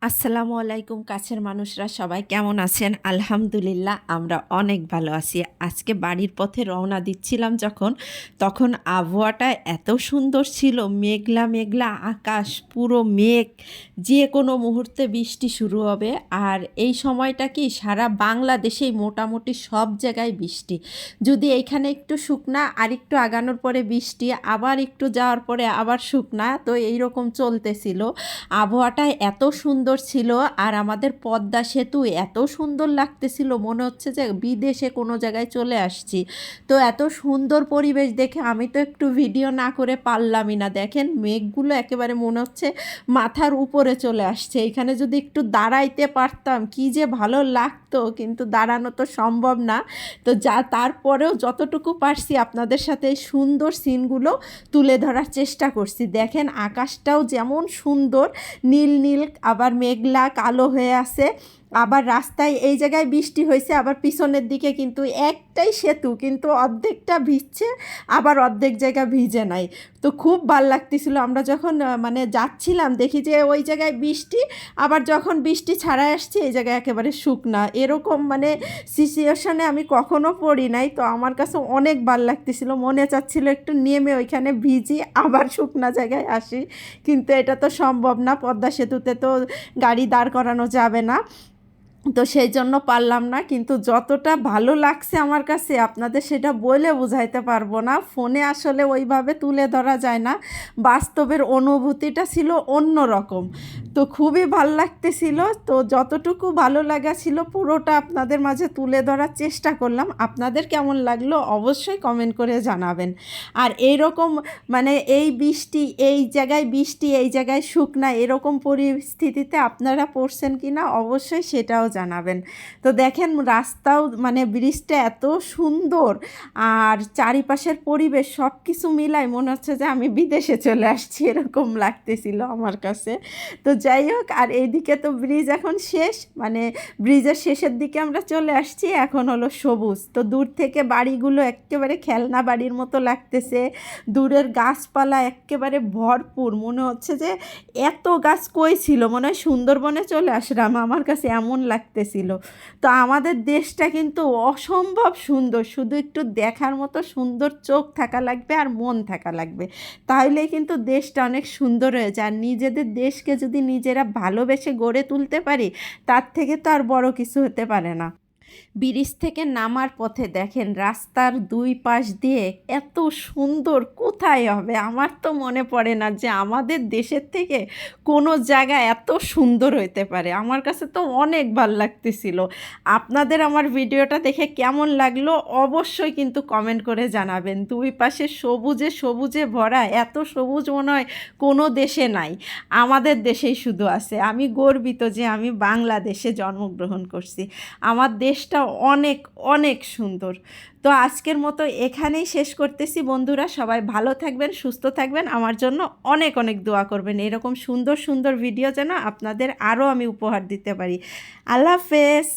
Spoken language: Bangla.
আসসালামু আলাইকুম কাছের মানুষরা সবাই কেমন আছেন? আলহামদুলিল্লাহ আমরা অনেক ভালো আছি। আজকে বাড়ির পথে রওনা দিচ্ছিলাম যখন, তখন আবহাওয়াটা এত সুন্দর ছিল, মেঘলা মেঘলা আকাশ, পুরো মেঘ, যে কোনো মুহূর্তে বৃষ্টি শুরু হবে। আর এই সময়টা কি সারা বাংলাদেশেই মোটামুটি সব জায়গায় বৃষ্টি। যদি এইখানে একটু শুকনা, আর একটু আগানোর পরে বৃষ্টি, আবার একটু যাওয়ার পরে আবার শুকনা, তো এইরকম চলতেছিল। আবহাওয়াটা এত সুন্দর ছিল, আর আমাদের পদ্মা সেতু এত সুন্দর লাগতেছিল, মনে হচ্ছে যে বিদেশে কোনো জায়গায় চলে আসছি। তো এত সুন্দর পরিবেশ দেখে আমি তো একটু ভিডিও না করে পারলামই না। দেখেন মেঘগুলো একেবারে মনে হচ্ছে মাথার উপরে চলে আসছে। এখানে যদি একটু দাঁড়াইতে পারতাম কি যে ভালো লাগতো, কিন্তু দাঁড়ানো তো সম্ভব না। তো তারপরেও যতটুকু পারছি আপনাদের সাথে এই সুন্দর সিনগুলো তুলে ধরার চেষ্টা করছি। দেখেন আকাশটাও যেমন সুন্দর, নীল নীল, আবার মেঘলা কালো হয়ে আছে। আবার রাস্তায় এই জায়গায় বৃষ্টি হয়েছে, আবার পিছনের দিকে কিন্তু একটাই সেতু, কিন্তু অর্ধেকটা ভিজছে, আবার অর্ধেক জায়গা ভিজে নাই। তো খুব ভাল লাগতেছিল। আমরা যখন মানে যাচ্ছিলাম দেখি যে ওই জায়গায় বৃষ্টি, আবার যখন বৃষ্টি ছাড়াই আসছে এই জায়গায় একেবারে শুকনা। এরকম মানে সিচুয়েশনে আমি কখনো পড়ি নাই। তো আমার কাছে অনেক ভাল লাগতেছিল, মনে চাচ্ছিল একটু নেমে ওইখানে ভিজি আবার শুকনা জায়গায় আসি, কিন্তু এটা তো সম্ভব না, পদ্মা সেতুতে তো গাড়ি দাঁড় করানো যাবে না। তো সেই জন্য পারলাম না, কিন্তু যতটা ভালো লাগছে আমার কাছে আপনাদের সেটা বলে বোঝাইতে পারবো না। ফোনে আসলে ওইভাবে তুলে ধরা যায় না, বাস্তবের অনুভূতিটা ছিল অন্য রকম। তো খুবই ভাল লাগতেছিল। তো যতটুকু ভালো লাগা ছিল পুরোটা আপনাদের মাঝে তুলে ধরার চেষ্টা করলাম। আপনাদের কেমন লাগলো অবশ্যই কমেন্ট করে জানাবেন। আর এই রকম মানে এই বৃষ্টি, এই জায়গায় বৃষ্টি, এই জায়গায় শুকনা, এরকম পরিস্থিতিতে আপনারা পড়ছেন কি না অবশ্যই সেটাও জানাবেন। তো দেখেন রাস্তাও মানে ব্রিজটা এত সুন্দর, আর চারিপাশের পরিবেশ সব কিছু মিলাই মনে হচ্ছে যে আমি বিদেশে চলে আসছি, এরকম লাগতেছিল আমার কাছে। তো যাই হোক, আর এইদিকে তো ব্রিজ এখন শেষ, মানে ব্রিজের শেষের দিকে আমরা চলে আসছি। এখন হলো সবুজ, তো দূর থেকে বাড়িগুলো একেবারে খেলনা বাড়ির মতো লাগতেছে। দূরের গাছপালা একেবারে ভরপুর, মনে হচ্ছে যে এত গাছ কই ছিল, মনে হয় সুন্দরবনে চলে আসলাম, আমার কাছে এমন লাগতেছিল। তো আমাদের দেশটা কিন্তু অসম্ভব সুন্দর, শুধু একটু দেখার মতো সুন্দর চোখ থাকা লাগবে আর মন থাকা লাগবে, তাহলে কিন্তু দেশটা অনেক সুন্দর হয়ে যায়। আর নিজেদের দেশকে যদি নিজেরা ভালোবেসে গড়ে তুলতে পারি, তার থেকে তো আর বড় কিছু হতে পারে না। ব্রিজ থেকে নামার পথে দেখেন রাস্তার দুই পাশ দিয়ে এত সুন্দর, কোথায় হবে, আমার তো মনে পড়ে না যে আমাদের দেশের থেকে কোনো জায়গা এত সুন্দর হইতে পারে। আমার কাছে তো অনেক ভাল লাগতেছিল। আপনাদের আমার ভিডিওটা দেখে কেমন লাগলো অবশ্যই কিন্তু কমেন্ট করে জানাবেন। দুই পাশে সবুজে সবুজে ভরা, এত সবুজ মনে হয় কোনো দেশে নাই, আমাদের দেশেই শুধু আছে। আমি গর্বিত যে আমি বাংলাদেশে জন্মগ্রহণ করছি। আমার দেশটা অনেক অনেক সুন্দর। তো আজকের মতো এখানেই শেষ করতেছি বন্ধুরা, সবাই ভালো থাকবেন, সুস্থ থাকবেন, আমার জন্য অনেক অনেক দোয়া করবেন, এরকম সুন্দর সুন্দর ভিডিও যেন আপনাদের আরও আমি উপহার দিতে পারি। আল্লাহ হাফেজ।